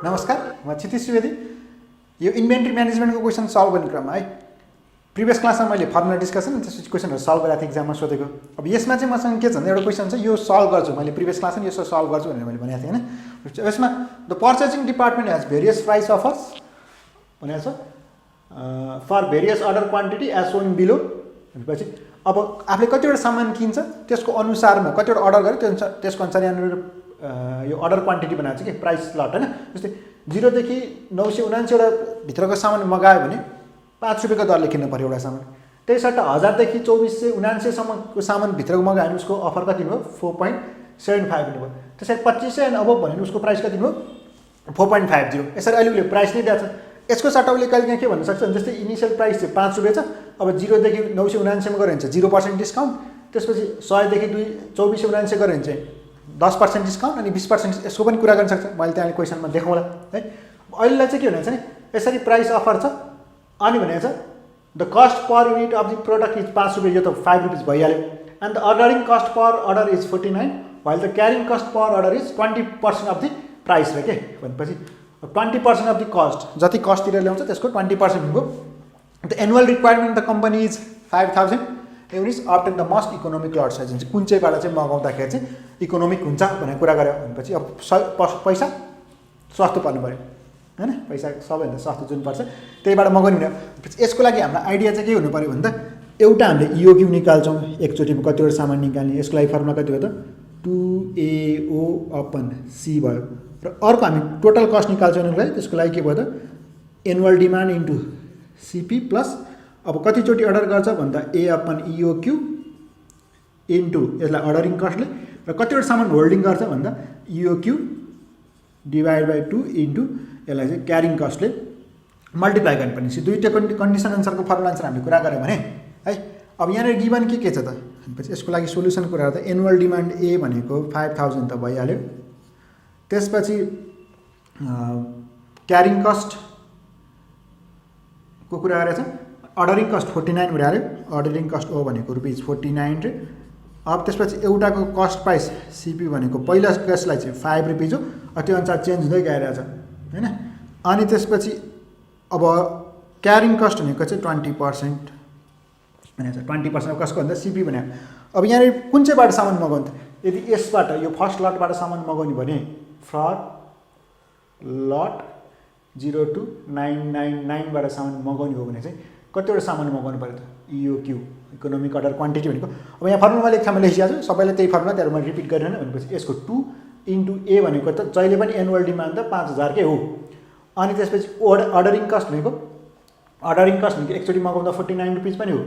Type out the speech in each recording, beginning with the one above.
नमस्कार, म क्षितिज सुवेदी। यो इन्भेन्ट्री म्यानेजमेन्टको क्वेसन सल्भ गर्ने क्रममा है प्रिभियस क्लासमा मैले फर्मुला डिस्कसन अनि त्यसपछि क्वेसनहरु सल्भ गरेको थिएँ एक्जाममा सोधेको। अब यसमा चाहिँ मसँग के छ भने एउटा क्वेसन छ, यो सल्भ गर्छु मैले, प्रिभियस क्लासमा यसो सल्भ गर्छु भनेर मैले भनेको थिएँ हैन। यसमा the purchasing department has various price offers भनेको छ for various order quantity as shown below. भनेपछि अब आफूले कतिवटा सामान किन्छ त्यसको अनुसारमा कतिवटा अर्डर गर्यो त्यसको अनुसार यहाँ यो अर्डर क्वान्टिटी बनाएको छ कि प्राइस लट हैन। जस्तै 0 देखि 979 वटा भित्रको सामान मगायो भने 5 रुपैयाँको दरले किन्नु पर्यो एउटा सामान। त्यही सट्टा 1000 देखि 2479 सम्मको सामान भित्रको मगायो भने उसको अफर कति भयो 4.75 दिनुभयो। त्यसरी 2500 एन्ड अबभ भने उसको प्राइस कति भयो 4.50। यसरी अहिले उसले प्राइस नै दिएको छ। यसको सट्टा उसले कहिले के भन्न सक्छ, जस्तै इनिशियल प्राइस चाहिँ 5 रुपैयाँ छ, अब 0 देखि 979 सम्म गऱ्यो भने चाहिँ 0% डिस्काउन्ट, त्यसपछि 100 देखि 2479 गऱ्यो भने चाहिँ 10% डिस्काउन्ट अनि 20% यसको पनि कुरा गर्न सक्छ। मैले त्यहाँ क्वेसनमा देखाउँला है। अहिलेलाई चाहिँ के भनेको छ नि, यसरी प्राइस अफर छ अनि भनेको छ the cost per unit of the product is 5 रुपैयाँ, यो त 5 रुपिस भइहाल्यो। And the ordering cost per order is 49 while the carrying cost per order is 20% of the price रे के भनेपछि 20% अफ द कस्ट, जति कस्ट तिरेर ल्याउँछ त्यसको 20% हो। The annual requirement the company is 5000 units obtain the most economic lot size. हुन्छ कुन चाहिँबाट चाहिँ मगाउँदाखेरि चाहिँ इकोनोमिक हुन्छ भनेर कुरा गर्यो भनेपछि अब पैसा सस्तो पर्नु पर्यो हैन। पैसा सबैभन्दा सस्तो जुन पर्छ त्यहीबाट मगाउनु हुने। यसको लागि हाम्रो आइडिया चाहिँ के हुनु पर्यो भन्दा एउटा हामीले इओक्यू निकाल्छौँ एकचोटिमा कतिवटा सामान निकाल्ने। यसको लागि फर्मुला कति हो त 2AO अपन C भयो। र अर्को हामी टोटल कस्ट निकाल्छौँ यसको लागि। त्यसको लागि के भयो त annual demand into CP plus अब कतिचोटि अर्डर गर्छ भन्दा A अपन EOQ इन्टु यसलाई अर्डरिङ कस्टले, र कतिवटा सामान होल्डिङ गर्छ भन्दा EOQ डिभाइड बाई 2 इन्टु यसलाई चाहिँ क्यारिङ कस्टले मल्टिप्लाई गर्नुपर्ने। दुईवटा कन्डिसन अनुसारको फर्मुला अनुसार हामीले कुरा गऱ्यौँ भने है। अब यहाँनिर गिभन के छ त भनेपछि यसको लागि सोल्युसन कुरा गर्दा एनुअल डिमान्ड A भनेको 5000 त भइहाल्यो। त्यसपछि क्यारिङ कस्टको कुरा गरेछ, अर्डरिङ कस्ट 49 भइहाल्यो। अर्डरिङ कस्ट O भनेको ₹49 रे। अब त्यसपछि एउटाको कस्ट प्राइस CP भनेको पहिला केसलाई चाहिँ 5 रुपिस हो, त्यो अनुसार चेन्ज हुँदै गइरहेछ हैन। अनि त्यसपछि अब क्यारिङ कस्ट भनेको चाहिँ 20% भनेको छ। 20% कसको भन्दा CP भनेको। अब यहाँनिर कुन चाहिँबाट सामान मगाउनु त, यदि यसबाट यो फर्स्ट लटबाट सामान मगाउने भने फ्रम लट 02999 बाट सामान मगाउने हो भने चाहिँ कतिवटा सामान मगाउनु पर्यो त EOQ इकोनोमिक अर्डर क्वान्टिटी भनेको। अब यहाँ फर्मुला मैले एक ठाउँमा लेखिरहेको छु, सबैले त्यही फर्मुला त्यहाँ मैले रिपिट गरिरहन भनेपछि यसको 2 इन्टु A भनेको त जहिले पनि एनुअल डिमान्ड त 5000 कै हो। अनि त्यसपछि अर्डरिङ कस्ट भनेको एकचोटि मगाउँदा 49 रुपिस पनि हो।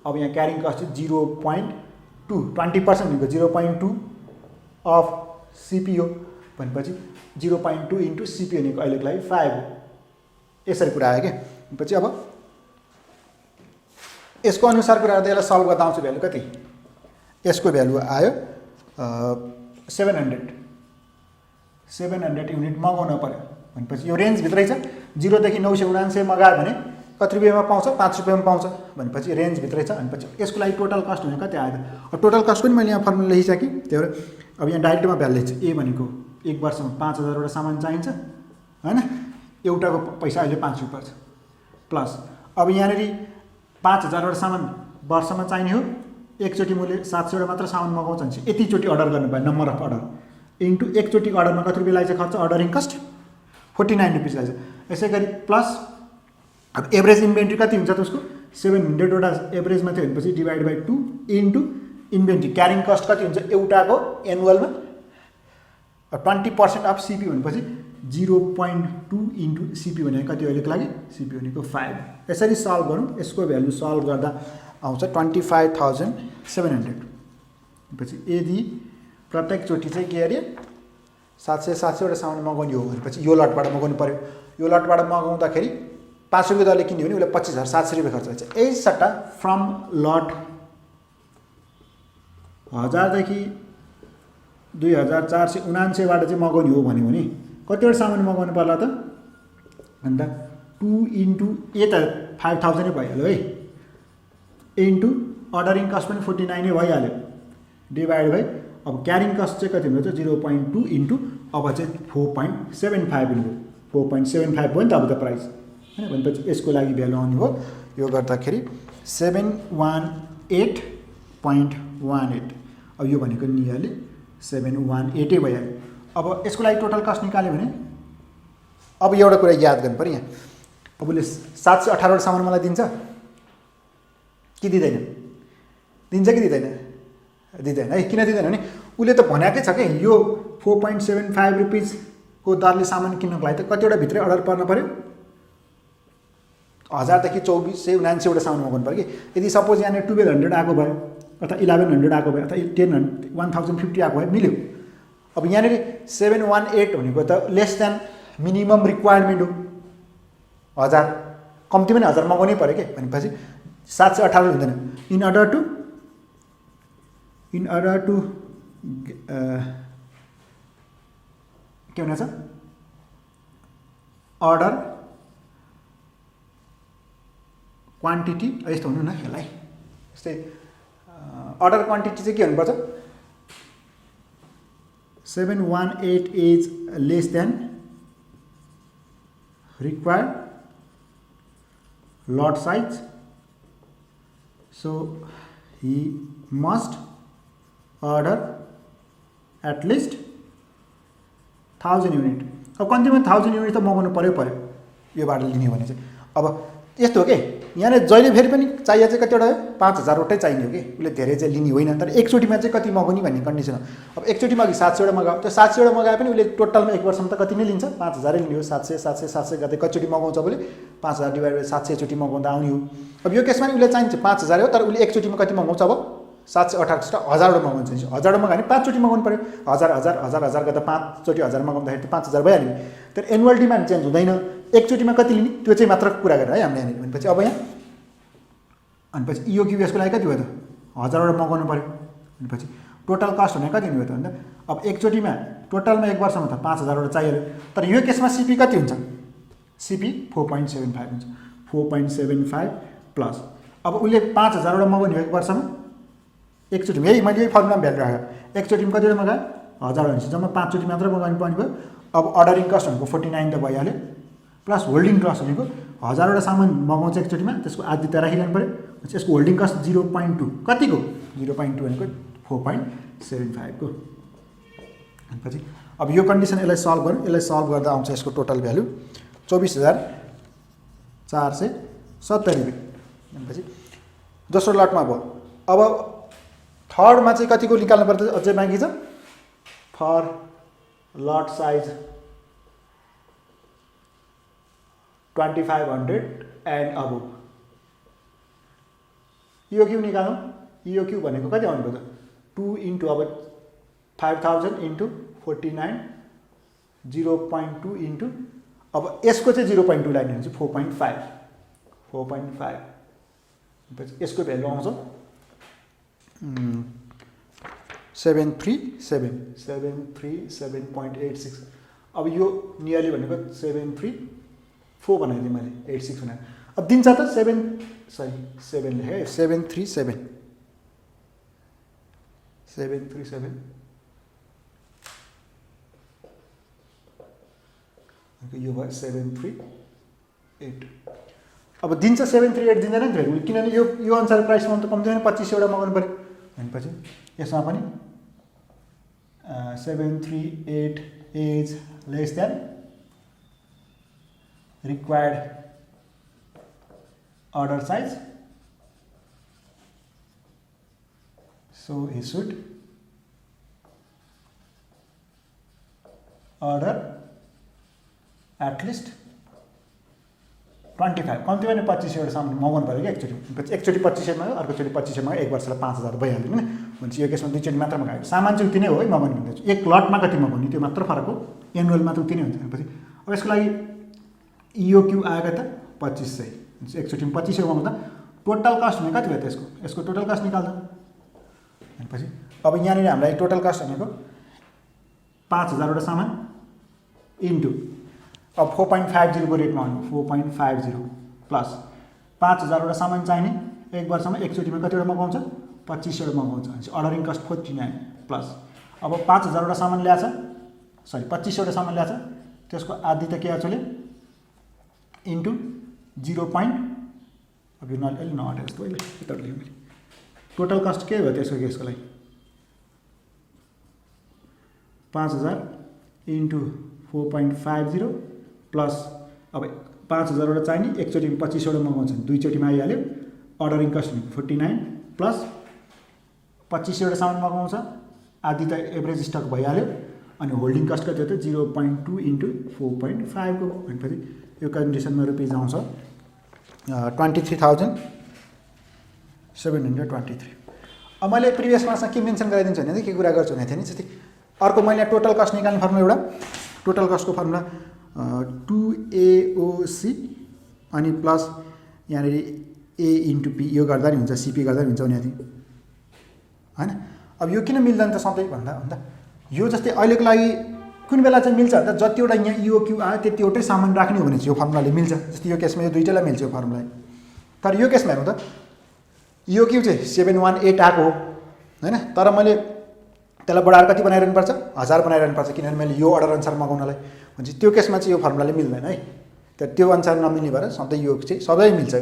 अब यहाँ क्यारिङ कस्ट चाहिँ 0.2 20% भनेको 0.2 अफ CP हो भनेपछि 0.2 इन्टु CP भनेको अहिलेको लागि 5 हो। यसरी कुरा आयो क्या। पछि अब यसको अनुसार कुरा गर्दा यसलाई सल्भ गर्दा आउँछ भ्यालु कति, यसको भ्यालु आयो 700 युनिट मगाउनु पर्यो भनेपछि यो रेन्जभित्रै छ। 0 देखि 979 मगायो भने कति रुपियाँमा पाउँछ 5 रुपियाँमा पाउँछ भनेपछि रेन्जभित्रै छ। भनेपछि यसको लागि टोटल कस्ट भनेको कति आयो। अब टोटल कस्ट पनि मैले यहाँ फर्मुला लेखिसकेँ, त्यही भएर अब यहाँ डाइरेक्टमा भ्यालु लेख्छु। A भनेको 1 वर्षमा 5000 वटा सामान चाहिन्छ हैन। एउटाको पैसा अहिले 5 रुपियाँ छ प्लस अब यहाँनिर 5000 वटा सामान वर्षमा चाहिने हो, एकचोटि मैले 700 वटा मात्र सामान मगाउँछ भने चाहिँ यतिचोटि अर्डर गर्नुभयो नम्बर अफ अर्डर इन्टु एकचोटि अर्डरमा कति रुपियाँ लाग्छ खर्च अर्डरिङ कस्ट 49 रुपिस लाग्छ। यसै गरी प्लस अब एभरेज इन्भेन्ट्री कति हुन्छ त उसको 700 वटा एभरेजमा थियो भनेपछि divide by 2 into inventory carrying cost कति हुन्छ एउटाको एनुअलमा 20% अफ CP भनेपछि 0.2 इन्टु CP भनेको कति अहिलेको लागि CP भनेको 5। यसरी सल्भ गरौँ। यसको भ्यालु सल्भ गर्दा आउँछ 25700। पछि यदि प्रत्येकचोटि चाहिँ के अरे 700 वटा सामान मगाउने हो भनेपछि यो लटबाट मगाउनु पर्यो। यो लटबाट मगाउँदाखेरि 5 रुपियाँ दरले किन्यो भने उसले 25700 रुपियाँ खर्च हुन्छ। यही सट्टा फ्रम लट 1000 देखि 2479 बाट चाहिँ मगाउने हो भने कतिवटा सामान मगाउनु पर्ला त भन्दा 2 इन्टु A त 5000 भइहाल्यो है इन्टु अर्डरिङ कस्ट पनि 49 भइहाल्यो डिभाइड बाई अब क्यारिङ कस्ट चाहिँ कति हुन्छ 0.2 इन्टु अब चाहिँ 4.75 हुने 4.75 भयो नि त अब त प्राइस हैन भनेपछि यसको लागि भ्यालु आउने हो यो गर्दाखेरि 718.18 अब यो भनेको नियरली 718 भइहाल्यो अब यसको लागि टोटल कस्ट निकाल्यो भने अब एउटा कुरा याद गर्नु पर्यो यहाँ अब उसले 718 वटा सामान मलाई दिन्छ कि दिँदैन दिन्छ कि दिँदैन दिँदैन है किन दिँदैन भने उसले त भनेकै छ कि यो 4.75 रुपिसको दरले सामान किन्नको लागि त कतिवटा भित्रै अर्डर पर्न पर्यो 1000 देखि 2400 7900 वटा सामान मगाउनु पर्यो कि यदि सपोज यहाँ 1200 आएको भयो अथवा 1100 आएको भयो अथवा 1050 आएको भयो मिल्यो अब यहाँ 718 भनेको त लेस देन मिनिमम रिक्वायरमेन्ट हो 1000 कम्ती पनि 1000 मगाउनै पर्यो के भनेपछि 718 हुँदैन इन अर्डर टु के भन्छ अर्डर क्वान्टिटी यस्तो हुनु न यसलाई यस्तै अर्डर क्वान्टिटी चाहिँ के हुनुपर्छ 718 is less than required lot size so he must order at least 1000 unit अब कम्तीमा 1000 युनिट त मगाउनु पर्यो यो बाटो लिने भने चाहिँ अब यस्तो हो के यहाँ जहिले फेरि पनि चाहिए चाहिँ कतिवटा 5000 वटै चाहिने हो कि उसले धेरै चाहिँ लिने होइन तर एकचोटिमा चाहिँ कति मगाउने भन्ने कन्डिसन हो अब एकचोटिमा अघि 700 वटा मगायो त्यो 700 वटा मगाए पनि उसले टोटलमा एक वर्षमा त कति नै लिन्छ 5000 लिने हो 700 गर्दै कतिचोटि मगाउँछ भने 5000 डिभाइड बाइ 700 चोटि मगाउँदा आउने हो अब यो केसमा नि उसले चाहिन्छ 5000 हो तर उसले एकचोटिमा कति मगाउँछ अब 718 1000 वटा मगाउँछ 1000 वटा मगायो भने 5 चोटि मगाउनु पर्यो 1000 गर्दा 5 चोटि 1000 मगाउँदाखेरि 5000 भइहाल्यो तर एनुअल डिमान्ड चेन्ज हुँदैन एकचोटिमा कति लिने त्यो चाहिँ मात्र कुरा गरेर है हामीले यहाँनिर भनेपछि अब यहाँ भनेपछि इओक्युएसको लागि कति भयो त 1000 वटा मगाउनु पर्यो भनेपछि टोटल कस्ट भने कति हुने भयो त भन्दा अब एकचोटिमा टोटलमा एक वर्षमा त 5000 वटा चाहियो तर यो केसमा सिपी कति हुन्छ सिपी 4.75 हुन्छ 4.75 प्लस अब उसले 5000 वटा मगाउने हो एक वर्षमा एकचोटिमा यही मैले यही फर्मुलामा भ्यालु राखेँ एकचोटिमा कतिवटा मगायो 1000 भनेपछि जम्मा 5 चोटि मात्र मगाउनु पर्ने भयो अब अर्डरिङ कस्ट भनेको 49 त भइहाल्यो प्लस होल्डिङ कस्ट भनेको 1000 वटा सामान मगाउँछ एकचोटिमा त्यसको आधी त राखिरहनु पर्यो यसको होल्डिङ कस्ट 0.2 कतिको 0.2 भनेको 4.75 को भनेपछि अब यो कन्डिसन यसलाई सल्भ गरौँ यसलाई सल्भ गर्दा आउँछ यसको टोटल भ्यालु 24470 रुपियाँ भनेपछि दोस्रो लटमा भयो अब थर्डमा चाहिँ कतिको निकाल्नु पर्छ अझै बाँकी छ for lot size 2500 and above इओक्यू निकालौँ इओक्यू भनेको कति आउनु पर्छ 2 इन्टु अब 5000 इन्टु 49 0.2 इन्टु अब यसको चाहिँ 0.2 लाइन हुन्छ 4.5 यसको भ्यालु आउँछ 737.86 अब यो नियरली भनेको 734 बनाइदिएँ मैले 86 भनेर अब दिन्छ त 7 लेखेँ 737 यो भयो 738 अब दिन्छ 738 दिँदैन नि फेरि किनभने यो अनुसार प्राइसमा त कम्ती 2500 वटा मगाउनु पर्यो भनेपछि यसमा पनि 738 is less than required order size so he should order at least 25 कम्ती भने 2500 वटा सामान मगाउनु पर्यो कि एकचोटि 2500 मा अर्कोचोटि 2500 मा एक वर्षलाई 5000 भइहाल्यो नि भनेपछि यो केसमा दुईचोटि मात्र मगायो सामान चाहिँ उति नै हो है मगाउने भन्दा एक लटमा कति मगाउने त्यो मात्र फरक हो एनुअलमा त उति नै हुन्छ भनेपछि अब यसको लागि इओक्यू आएको त 2500 एकचोटि 2500 मगाउँदा टोटल कस्ट भने कति भयो त यसको टोटल कस्ट निकाल्दा भनेपछि अब यहाँनिर हामीलाई टोटल कस्ट भनेको 5000 वटा सामान इन्टु अब 4.50 को रेटमा आउनु 4.50 प्लस 5000 वटा सामान चाहिने एक वर्षमा एकचोटिमा कतिवटा मगाउँछ 2500 वटा मगाउँछ भनेपछि अर्डरिङ कस्ट 49 प्लस अब 5000 वटा सामान ल्याछ 2500 वटा सामान ल्याछ त्यसको आधी त के आएछ इन्टु 0 अब यो अलि नअटे जस्तो अहिले यताबाट लेखेँ मैले टोटल कस्ट के भयो त्यसको लागि 5000 इन्टु 4.50 प्लस अब 5000 चाहिने एकचोटि 25 मगाउँछ भने दुईचोटिमा आइहाल्यो अर्डरिङ कस्ट 49 प्लस 25 सामान मगाउँछ आदि त एभरेज स्टक भइहाल्यो अनि होल्डिङ कस्ट कति हो त 0.2 इन्टु 4.5 को भनेपछि यो कन्डिसनमा रुपिज आउँछ 23,723। अब मैले प्रिभियस क्लासमा के मेन्सन गराइदिन्छु भने के कुरा गर्छु भने थिएँ नि जस्तै अर्को मैले टोटल कस्ट निकाल्ने फर्मुला एउटा टोटल कस्टको फर्मुला 2AOC अनि प्लस यहाँनिर A इन्टु P यो गर्दा नि हुन्छ CP गर्दा नि हुन्छ भने थिएँ हैन। अब यो किन मिल्दैन त सधैँ भन्दा यो जस्तै अहिलेको लागि कुन बेला चाहिँ मिल्छ भन्दा जतिवटा यहाँ EOQ आयो त्यतिवटै सामान राख्ने हो भने चाहिँ यो फर्मुलाले मिल्छ। जस्तै यो केसमा यो दुईटैलाई मिल्छ यो फर्मुला। तर यो केसमा हेर्नु त EOQ चाहिँ 718 आएको हो हैन तर मैले त्यसलाई बढाएर कति बनाइरहनु पर्छ 1000 बनाइरहनु पर्छ किनभने मैले यो अर्डर अनुसार मगाउनलाई भने त्यो केसमा चाहिँ यो फर्मुलाले मिल्दैन है। तर त्यो अनुसार नमिल्ने भएर सधैँ यो चाहिँ सधैँ मिल्छ।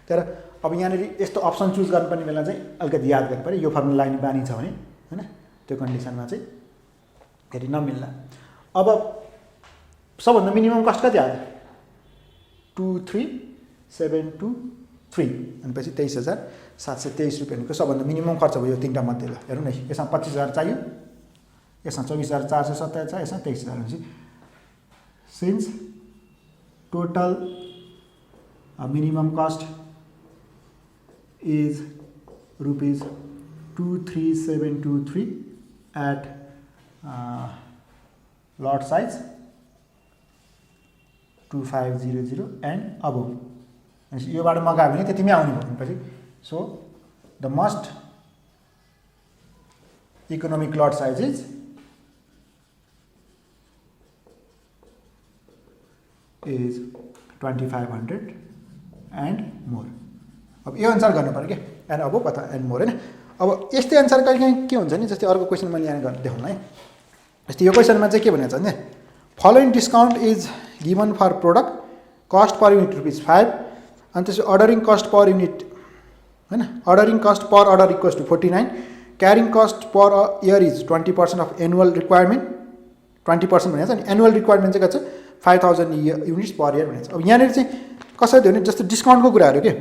तर अब यहाँनिर यस्तो अप्सन चुज गर्नुपर्ने बेला चाहिँ अलिकति याद गर्नु पऱ्यो यो फर्मुला लाग्ने बानी छ भने हैन त्यो कन्डिसनमा चाहिँ फेरि नमिल्ला। अब सबभन्दा मिनिमम कस्ट कति आयो 23,723 भनेपछि 23,723 रुपियाँको सबभन्दा मिनिमम खर्च भयो यो तीनटा मध्ये ल हेर्नु न यसमा 25,000 चाहियो यसमा 24,427 छ यसमा 23,000 भनेपछि since total minimum cost is rupees 23,723 at lot size 2500 and above योबाट मगायो भने त्यतिमै आउने भयो भनेपछि so the must economic lot size is is 2500 and more। अब यो अनुसार गर्नु पर्यो क्या एन्ड अब कता एन्ड मोर हैन। अब यस्तै अनुसार कहिले काहीँ के हुन्छ नि जस्तै अर्को क्वेसन मैले यहाँ देखाउँला है। जस्तै यो क्वेसनमा चाहिँ के भनेको छ भने following discount is given for product cost per unit rupees 5 अनि त्यसपछि अर्डरिङ कस्ट पर युनिट हैन ordering cost per order equals to 49 carrying cost per year is 20% of annual requirement 20% भनेको छ नि एनुअल रिक्वायरमेन्ट चाहिँ कति छ 5000 युनिट्स पर इयर भनेको छ। अब यहाँनिर चाहिँ कसरी दियो भने जस्तो डिस्काउन्टको कुराहरू के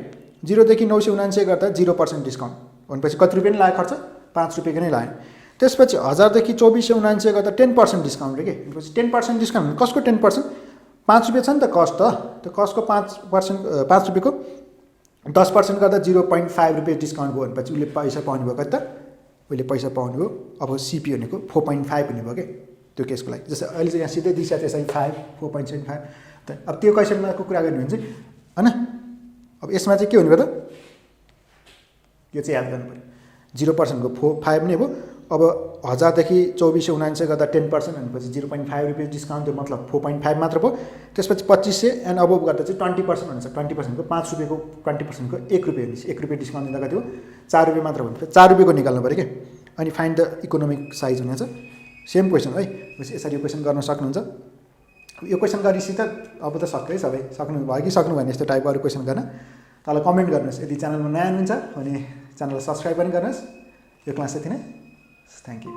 0 देखि 979 गर्दा 0% डिस्काउन्ट भनेपछि कति रुपियाँ लाग्यो खर्च 5 रुपियाँको नै लाग्यो। त्यसपछि 1000 देखि 2479 गर्दा 10% डिस्काउन्ट रे के भनेपछि 10% डिस्काउन्ट कसको 10% 5 रुपियाँ छ नि त कस्ट त त्यो कस्टको 5% 5 रुपियाँको 10% गर्दा 0.5 रुपियाँ डिस्काउन्ट भयो भनेपछि उसले पैसा पाउने भयो कति त उसले पैसा पाउने भयो। अब CP भनेको 4.5 हुने भयो के त्यो केसको लागि जस्तै अहिले चाहिँ यहाँ सिधै दिशा त्यसै 5 4.75 त अब त्यो क्वेसनको कुरा गर्ने भने चाहिँ हैन अब यसमा चाहिँ के हुने भयो त यो चाहिँ याद गर्नु पर्यो 0% को 5 नै भयो। अब 1000 देखि 2479 गर्दा 10% भनेपछि 0.5 रुपियाँ डिस्काउन्ट त्यो मतलब 4.5 मात्र भयो। त्यसपछि 2500 एन्ड अबोभ गर्दा चाहिँ 20% हुन्छ 20% को 5 रुपियाँको 20% को 1 रुपियाँ हुन्छ 1 रुपियाँ डिस्काउन्ट दिँदा कति हो 4 रुपियाँ मात्र भयो 4 रुपियाँको निकाल्नु पर्यो के अनि फाइन्ड द इकोनोमिक साइज हुनेछ सेम क्वेसन है। यसरी यो क्वेसन गर्न सक्नुहुन्छ। यो क्वेसन गरेपछि त अब त सबै सक्नु भयो कि सक्नु भएन यस्तो टाइपको अरू क्वेसन गर्न तल कमेन्ट गर्नुहोस्। यदि च्यानलमा नयाँ हुनुहुन्छ भने च्यानललाई सब्सक्राइब पनि गर्नुहोस्। यो क्लास यति नै थ्याङ्क यू।